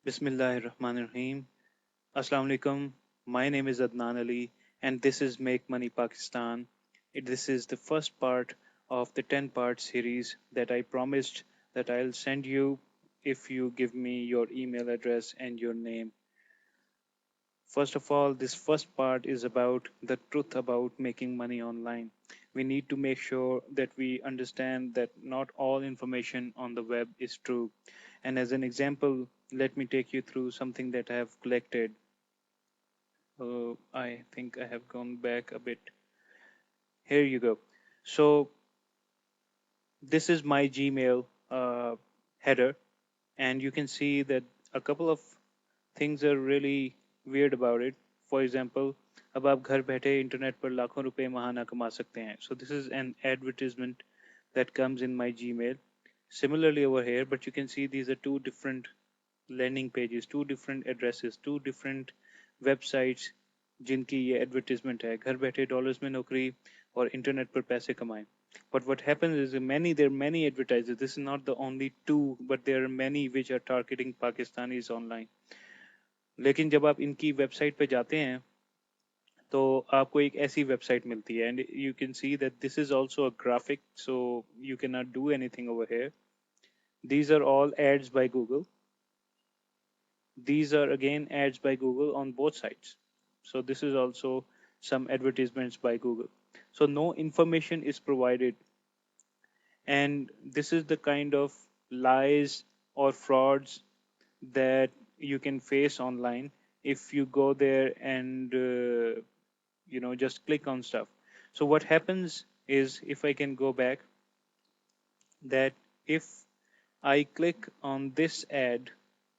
Bismillahirrahmanirrahim. Assalamu alaikum. My name is Adnan Ali, and this is Make Money Pakistan. This is the first part of the 10-part series that I promised that I'll send you if you give me your email address and your name. First of all, this first part is about the truth about making money online. We need to make sure that we understand that not all information on the web is true. And as an example, let me take you through something that I have collected. I think I have gone back a bit. Here you go. So, this is my Gmail header, and you can see that a couple of things are really weird about it. For example, अब आप घर बैठे internet पर लाखों रुपए महाना कमा सकते हैं. So this is an advertisement that comes in my Gmail. Similarly over here, but you can see these are two different landing pages, two different addresses, two different websites जिनकी ये एडवर्टीजमेंट है घर बैठे डॉलर्स में नौकरी और internet पर पैसे कमाएं. But what happens is there are many advertisers. This is not the only two, but there are many which are targeting Pakistanis online. लेकिन जब आप इनकी वेबसाइट पे जाते हैं तो आपको एक ऐसी वेबसाइट मिलती है and you can see that this is also a graphic so you can not do anything over here. These are all ads by Google. These are again ads by Google on both sides. So this is also some advertisements by Google. So no information is provided, and this is the kind of lies or frauds that you can face online if you go there and just click on stuff. So what happens is, if I can go back, that if I click on this ad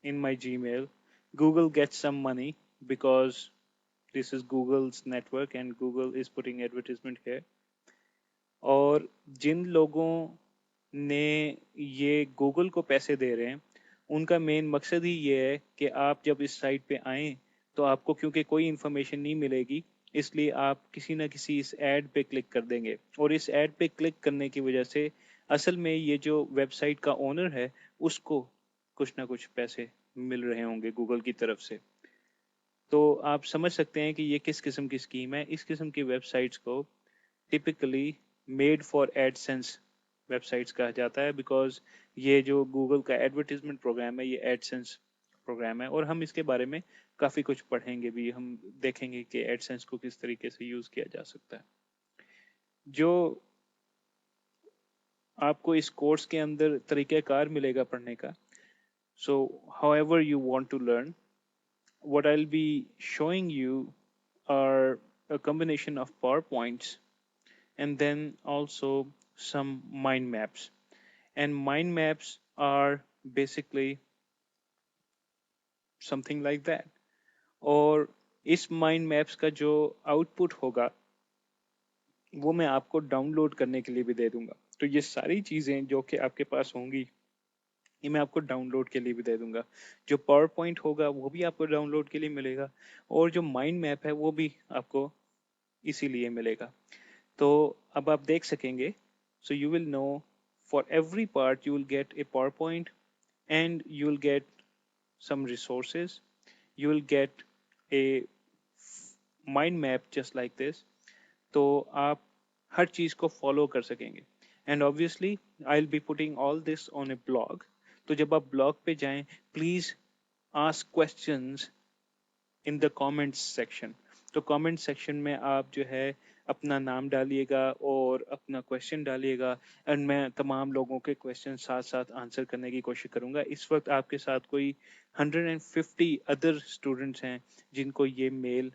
in my Gmail, Google gets some money because this is Google's network and Google is putting advertisement here. और जिन लोगों ने ये Google को पैसे दे रहे हैं उनका main मकसद ही ये है कि आप जब इस साइट पे आएं तो आपको क्योंकि कोई इन्फॉर्मेशन नहीं मिलेगी, इसलिए आप किसी ना किसी इस ऐड पे क्लिक कर देंगे और इस ऐड पे क्लिक करने की वजह से असल में ये जो वेबसाइट का ओनर है उसको कुछ ना कुछ पैसे मिल रहे होंगे गूगल की तरफ से. तो आप समझ सकते हैं कि ये किस किस्म की स्कीम है. इस किस्म की वेबसाइट्स को typically made for AdSense websites कहा जाता है, बिकॉज ये जो गूगल का एडवर्टीजमेंट प्रोग्राम है ये एडसेंस प्रोग्राम है और हम इसके बारे में काफ़ी कुछ पढ़ेंगे भी. हम देखेंगे कि एडसेंस को किस तरीके से यूज़ किया जा सकता है. जो आपको इस कोर्स के अंदर तरीक़ाकार मिलेगा पढ़ने का, सो however you want to learn, what I'll be showing you are a combination of PowerPoints and then also some mind maps. And mind maps are basically something like that. और इस mind maps का जो output होगा वो मैं आपको download करने के लिए भी दे दूंगा. तो ये सारी चीज़ें जो कि आपके पास होंगी ये मैं आपको डाउनलोड के लिए भी दे दूंगा. जो पावर पॉइंट होगा वो भी आपको डाउनलोड के लिए मिलेगा और जो माइंड मैप है वो भी आपको इसीलिए मिलेगा. तो अब आप देख सकेंगे. So you will know for every part you will get a power point and you will get some resources. You will get a mind map just like this. तो आप हर चीज़ को फॉलो कर सकेंगे. And obviously I will be putting all this on A blog. तो जब आप blog पे जाएं please ask questions in the comments section. तो कमेंट सेक्शन में आप जो है अपना नाम डालिएगा और अपना क्वेश्चन डालिएगा एंड मैं तमाम लोगों के क्वेश्चन साथ साथ आंसर करने की कोशिश करूंगा. इस वक्त आपके साथ कोई 150 अदर स्टूडेंट्स हैं जिनको ये मेल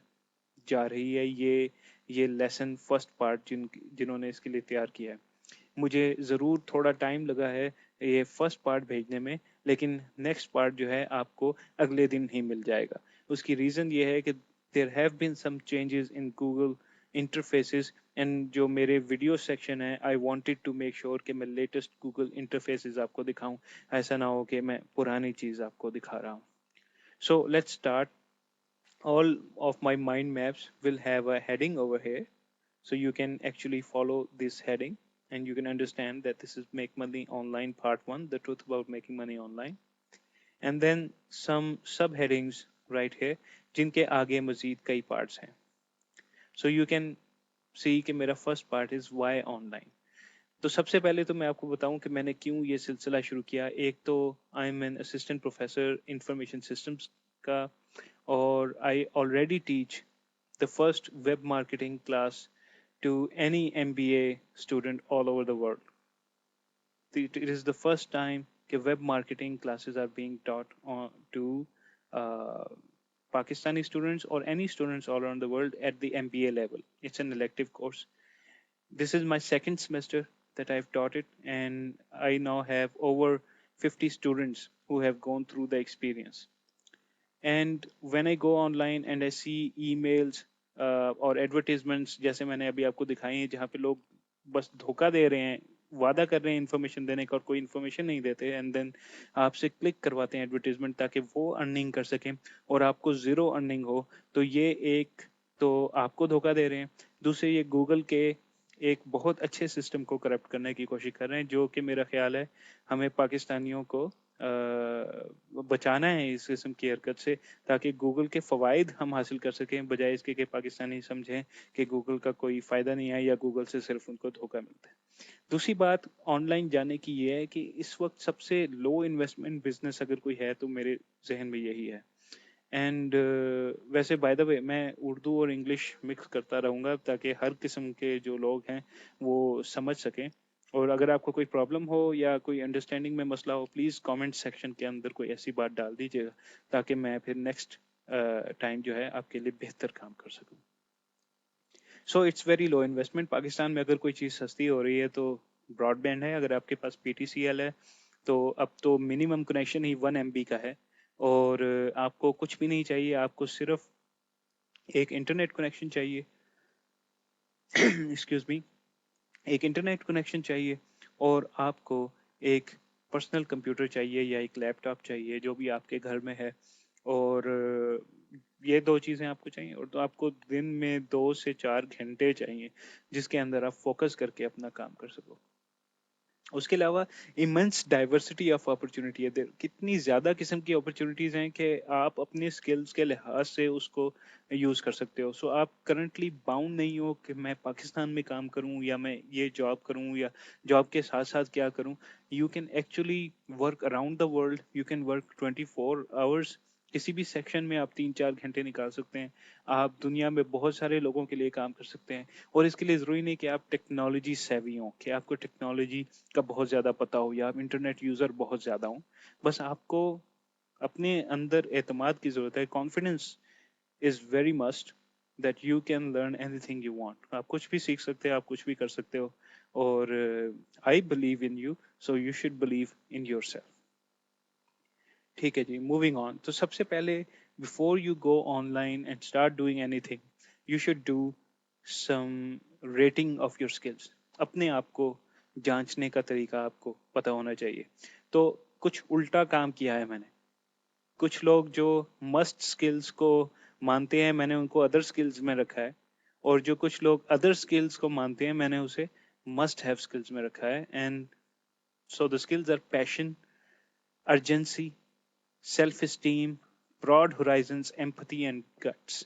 जा रही है, ये लेसन फर्स्ट पार्ट जिन्होंने इसके लिए तैयार किया है. मुझे ज़रूर थोड़ा टाइम लगा है ये फर्स्ट पार्ट भेजने में, लेकिन नेक्स्ट पार्ट जो है आपको अगले दिन ही मिल जाएगा. उसकी रीज़न ये है कि there have been some changes in Google interfaces and जो मेरे वीडियो सेक्शन है I wanted to make sure कि मैं लेटेस्ट गूगल इंटरफेसेस आपको दिखाऊं. ऐसा ना हो कि मैं पुरानी चीज़ आपको दिखा रहा हूँ. So let's start. All of my mind maps will have a heading over here, so you can actually follow this heading and you can understand that this is Make Money Online Part 1, the truth about making money online. And then some sub headings right है जिनके आगे मजीद कई parts हैं. So you can see कि मेरा first part is why online. तो सबसे पहले तो मैं आपको बताऊं कि मैंने क्यों ये सिलसिला शुरू किया. एक तो I am an assistant professor information systems का, और I already teach the first web marketing class to any MBA student all over the world. It is the first time that web marketing classes are being taught to uh, Pakistani students or any students all around the world at the MBA level. It's an elective course. This is my second semester that I've taught it, and I now have over 50 students who have gone through the experience. And when I go online and I see emails और advertisements जैसे मैंने अभी आपको दिखाई हैं, जहाँ पे लोग बस धोखा दे रहे हैं, वादा कर रहे हैं इन्फॉर्मेशन देने का और कोई इन्फॉर्मेशन नहीं देते, एंड देन आपसे क्लिक करवाते हैं एडवर्टीजमेंट ताकि वो अर्निंग कर सकें और आपको जीरो अर्निंग हो. तो ये एक तो आपको धोखा दे रहे हैं. दूसरे ये गूगल के एक बहुत अच्छे सिस्टम को करप्ट करने की कोशिश कर रहे हैं, जो कि मेरा ख्याल है हमें पाकिस्तानियों को बचाना है इस किस्म की हरकत से, ताकि गूगल के फ़वाइद हम हासिल कर सकें, बजाय इसके कि पाकिस्तानी समझें कि गूगल का कोई फ़ायदा नहीं है या गूगल से सिर्फ उनको धोखा मिलता है. दूसरी बात ऑनलाइन जाने की ये है कि इस वक्त सबसे लो इन्वेस्टमेंट बिजनेस अगर कोई है तो मेरे जहन में यही है. एंड वैसे बाय द वे मैं उर्दू और इंग्लिश मिक्स करता रहूँगा ताकि हर किस्म के जो लोग हैं वो समझ सकें. और अगर आपको कोई प्रॉब्लम हो या कोई अंडरस्टैंडिंग में मसला हो, प्लीज़ कमेंट सेक्शन के अंदर कोई ऐसी बात डाल दीजिएगा ताकि मैं फिर नेक्स्ट टाइम जो है आपके लिए बेहतर काम कर सकूं. So it's very low investment. Pakistan में अगर कोई चीज़ सस्ती हो रही है तो ब्रॉडबैंड है. अगर आपके पास PTCL है तो अब तो मिनिमम कनेक्शन ही 1 MB का है, और आपको कुछ भी नहीं चाहिए, आपको सिर्फ एक इंटरनेट कनेक्शन चाहिए. Excuse me. एक इंटरनेट कनेक्शन चाहिए और आपको एक पर्सनल कंप्यूटर चाहिए या एक लैपटॉप चाहिए जो भी आपके घर में है. और ये दो चीज़ें आपको चाहिए, और तो आपको दिन में 2 से 4 घंटे चाहिए जिसके अंदर आप फोकस करके अपना काम कर सको. उसके अलावा इमेंस डाइवर्सिटी ऑफ अपॉर्चुनिटी है. कितनी ज़्यादा किस्म की अपॉर्चुनिटीज़ हैं कि आप अपने स्किल्स के लिहाज से उसको यूज़ कर सकते हो. सो आप करंटली बाउंड नहीं हो कि मैं पाकिस्तान में काम करूं या मैं ये जॉब करूं या जॉब के साथ साथ क्या करूं. You can actually work around the world. You can work 24 hours. किसी भी सेक्शन में आप 3-4 घंटे निकाल सकते हैं. आप दुनिया में बहुत सारे लोगों के लिए काम कर सकते हैं. और इसके लिए ज़रूरी नहीं कि आप टेक्नोलॉजी सेवी हो, कि आपको टेक्नोलॉजी का बहुत ज़्यादा पता हो या आप इंटरनेट यूज़र बहुत ज़्यादा हो. बस आपको अपने अंदर एतमाद की ज़रूरत है. Confidence is very must that you can learn anything you want. आप कुछ भी सीख सकते हो, आप कुछ भी कर सकते हो. और I believe in you, so you should believe in yourself. ठीक है जी, मूविंग ऑन. तो सबसे पहले before you go online and start doing anything, you should do some rating of your skills. अपने आप को जांचने का तरीका आपको पता होना चाहिए. तो कुछ उल्टा काम किया है मैंने. कुछ लोग जो मस्ट स्किल्स को मानते हैं मैंने उनको अदर स्किल्स में रखा है, और जो कुछ लोग अदर स्किल्स को मानते हैं मैंने उसे मस्ट हैव स्किल्स में रखा है. And so the skills are passion, urgency, self esteem, broad horizons, empathy, and guts.